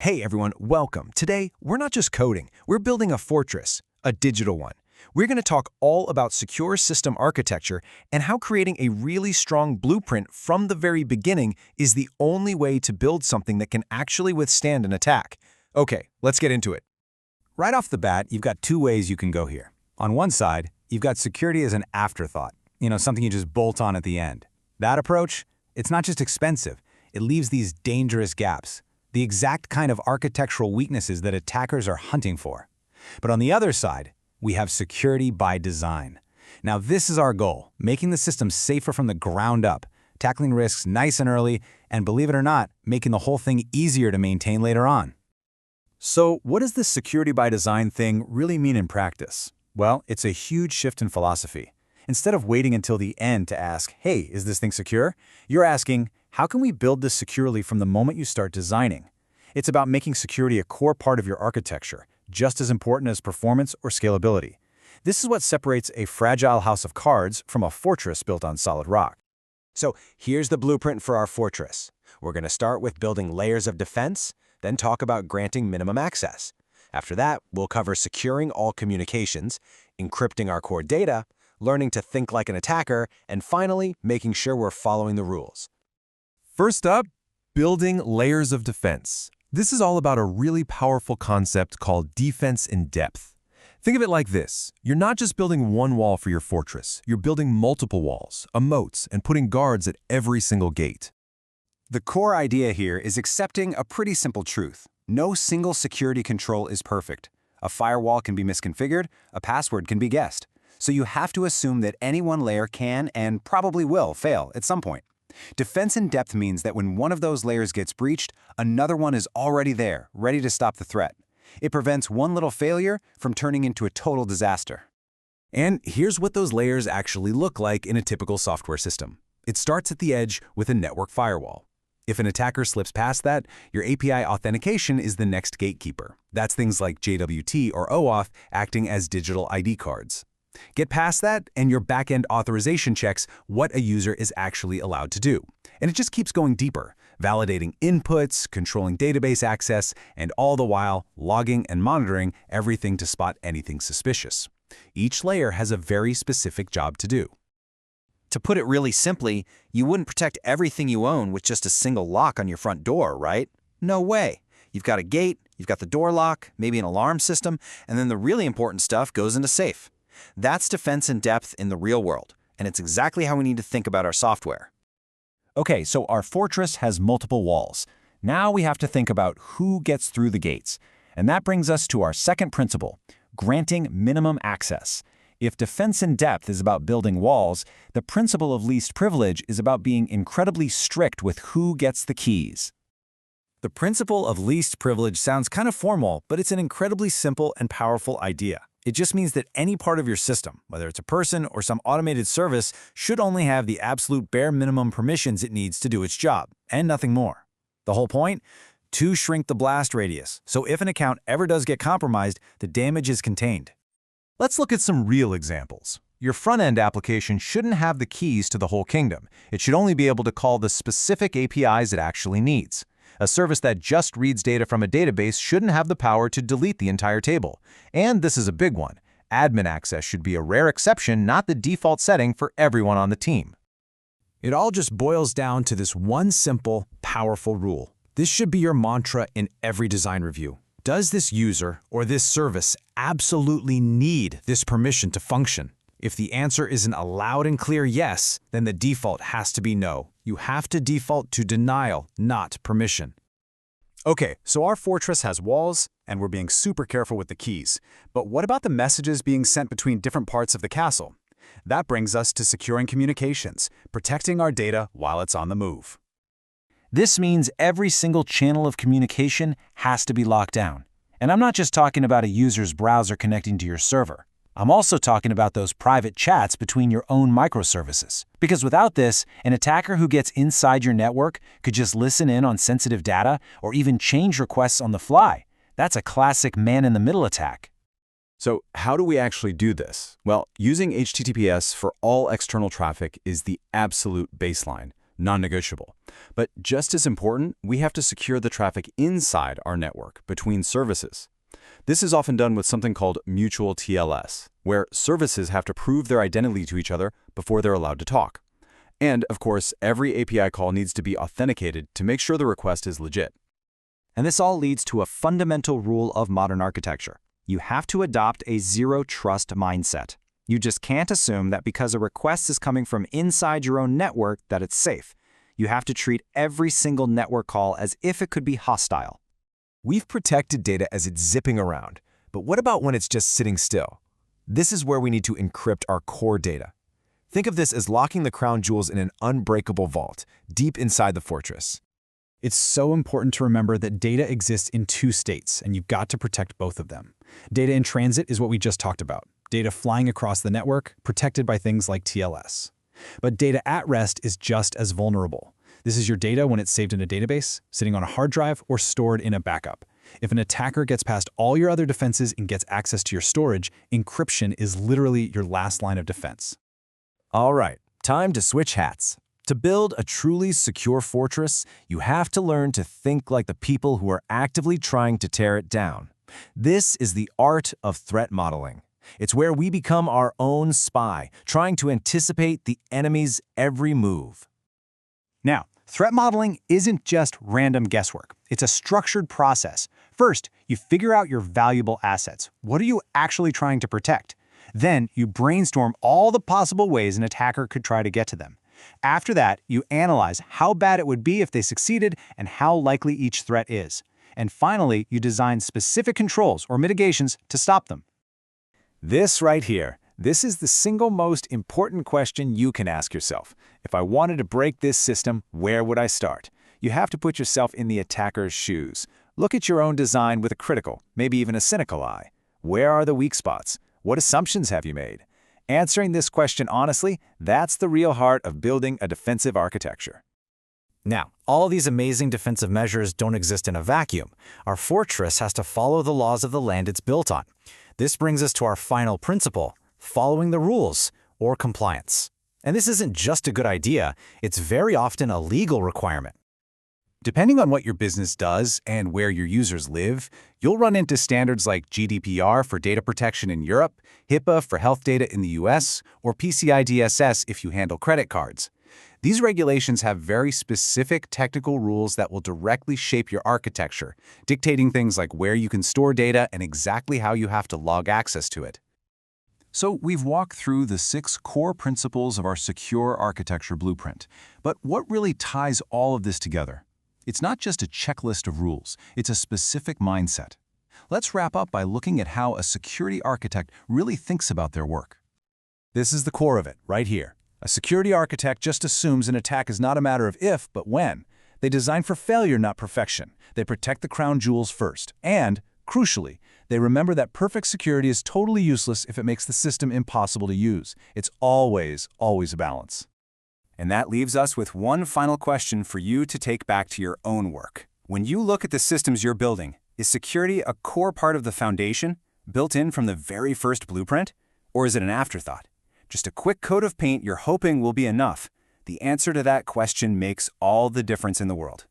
Hey everyone, welcome. Today, we're not just coding, we're building a fortress, a digital one. We're going to talk all about secure system architecture and how creating a really strong blueprint from the very beginning is the only way to build something that can actually withstand an attack. Okay, let's get into it. Right off the bat, you've got two ways you can go here. On one side, you've got security as an afterthought, something you just bolt on at the end. That approach, it's not just expensive, it leaves these dangerous gaps, the exact kind of architectural weaknesses that attackers are hunting for. But on the other side, we have security by design. Now this is our goal, making the system safer from the ground up, tackling risks nice and early, and believe it or not, making the whole thing easier to maintain later on. So what does this security by design thing really mean in practice? Well, it's a huge shift in philosophy. Instead of waiting until the end to ask, hey, is this thing secure? You're asking, how can we build this securely from the moment you start designing? It's about making security a core part of your architecture, just as important as performance or scalability. This is what separates a fragile house of cards from a fortress built on solid rock. So here's the blueprint for our fortress. We're going to start with building layers of defense, then talk about granting minimum access. After that, we'll cover securing all communications, encrypting our core data, learning to think like an attacker, and finally, making sure we're following the rules. First up, building layers of defense. This is all about a really powerful concept called defense in depth. Think of it like this. You're not just building one wall for your fortress. You're building multiple walls, moats, and putting guards at every single gate. The core idea here is accepting a pretty simple truth. No single security control is perfect. A firewall can be misconfigured, a password can be guessed. So you have to assume that any one layer can and probably will fail at some point. Defense in depth means that when one of those layers gets breached, another one is already there, ready to stop the threat. It prevents one little failure from turning into a total disaster. And here's what those layers actually look like in a typical software system. It starts at the edge with a network firewall. If an attacker slips past that, your API authentication is the next gatekeeper. That's things like JWT or OAuth acting as digital ID cards. Get past that, and your backend authorization checks what a user is actually allowed to do. And it just keeps going deeper, validating inputs, controlling database access, and all the while logging and monitoring everything to spot anything suspicious. Each layer has a very specific job to do. To put it really simply, you wouldn't protect everything you own with just a single lock on your front door, right? No way. You've got a gate, you've got the door lock, maybe an alarm system, and then the really important stuff goes in a safe. That's defense in depth in the real world, and it's exactly how we need to think about our software. Okay, so our fortress has multiple walls. Now we have to think about who gets through the gates. And that brings us to our second principle, granting minimum access. If defense in depth is about building walls, the principle of least privilege is about being incredibly strict with who gets the keys. The principle of least privilege sounds kind of formal, but it's an incredibly simple and powerful idea. It just means that any part of your system, whether it's a person or some automated service, should only have the absolute bare minimum permissions it needs to do its job, and nothing more. The whole point? To shrink the blast radius, so if an account ever does get compromised, the damage is contained. Let's look at some real examples. Your front-end application shouldn't have the keys to the whole kingdom. It should only be able to call the specific APIs it actually needs. A service that just reads data from a database shouldn't have the power to delete the entire table. And this is a big one. Admin access should be a rare exception, not the default setting for everyone on the team. It all just boils down to this one simple, powerful rule. This should be your mantra in every design review. Does this user or this service absolutely need this permission to function? If the answer isn't a loud and clear yes, then the default has to be no. You have to default to denial, not permission. Okay, so our fortress has walls, and we're being super careful with the keys. But what about the messages being sent between different parts of the castle? That brings us to securing communications, protecting our data while it's on the move. This means every single channel of communication has to be locked down. And I'm not just talking about a user's browser connecting to your server. I'm also talking about those private chats between your own microservices. Because without this, an attacker who gets inside your network could just listen in on sensitive data or even change requests on the fly. That's a classic man-in-the-middle attack. So how do we actually do this? Well, using HTTPS for all external traffic is the absolute baseline. non-negotiable. But just as important, we have to secure the traffic inside our network, between services. This is often done with something called mutual TLS, where services have to prove their identity to each other before they're allowed to talk. And, of course, every API call needs to be authenticated to make sure the request is legit. And this all leads to a fundamental rule of modern architecture. You have to adopt a zero-trust mindset. You just can't assume that because a request is coming from inside your own network that it's safe. You have to treat every single network call as if it could be hostile. We've protected data as it's zipping around, but what about when it's just sitting still? This is where we need to encrypt our core data. Think of this as locking the crown jewels in an unbreakable vault, deep inside the fortress. It's so important to remember that data exists in two states, and you've got to protect both of them. Data in transit is what we just talked about. Data flying across the network, protected by things like TLS. But data at rest is just as vulnerable. This is your data when it's saved in a database, sitting on a hard drive, or stored in a backup. If an attacker gets past all your other defenses and gets access to your storage, encryption is literally your last line of defense. All right, time to switch hats. To build a truly secure fortress, you have to learn to think like the people who are actively trying to tear it down. This is the art of threat modeling. It's where we become our own spy, trying to anticipate the enemy's every move. Now, threat modeling isn't just random guesswork. It's a structured process. First, you figure out your valuable assets. What are you actually trying to protect? Then, you brainstorm all the possible ways an attacker could try to get to them. After that, you analyze how bad it would be if they succeeded and how likely each threat is. And finally, you design specific controls or mitigations to stop them. This right here, this is the single most important question you can ask yourself. If I wanted to break this system, where would I start? You have to put yourself in the attacker's shoes. Look at your own design with a critical, maybe even a cynical eye. Where are the weak spots? What assumptions have you made? Answering this question honestly, that's the real heart of building a defensive architecture. Now, all these amazing defensive measures don't exist in a vacuum. Our fortress has to follow the laws of the land it's built on. This brings us to our final principle, following the rules, or compliance. And this isn't just a good idea, it's very often a legal requirement. Depending on what your business does and where your users live, you'll run into standards like GDPR for data protection in Europe, HIPAA for health data in the US, or PCI DSS if you handle credit cards. These regulations have very specific technical rules that will directly shape your architecture, dictating things like where you can store data and exactly how you have to log access to it. So we've walked through the 6 core principles of our secure architecture blueprint. But what really ties all of this together? It's not just a checklist of rules, it's a specific mindset. Let's wrap up by looking at how a security architect really thinks about their work. This is the core of it, right here. A security architect just assumes an attack is not a matter of if, but when. They design for failure, not perfection. They protect the crown jewels first. And, crucially, they remember that perfect security is totally useless if it makes the system impossible to use. It's always, always a balance. And that leaves us with one final question for you to take back to your own work. When you look at the systems you're building, is security a core part of the foundation, built in from the very first blueprint? Or is it an afterthought? Just a quick coat of paint you're hoping will be enough? The answer to that question makes all the difference in the world.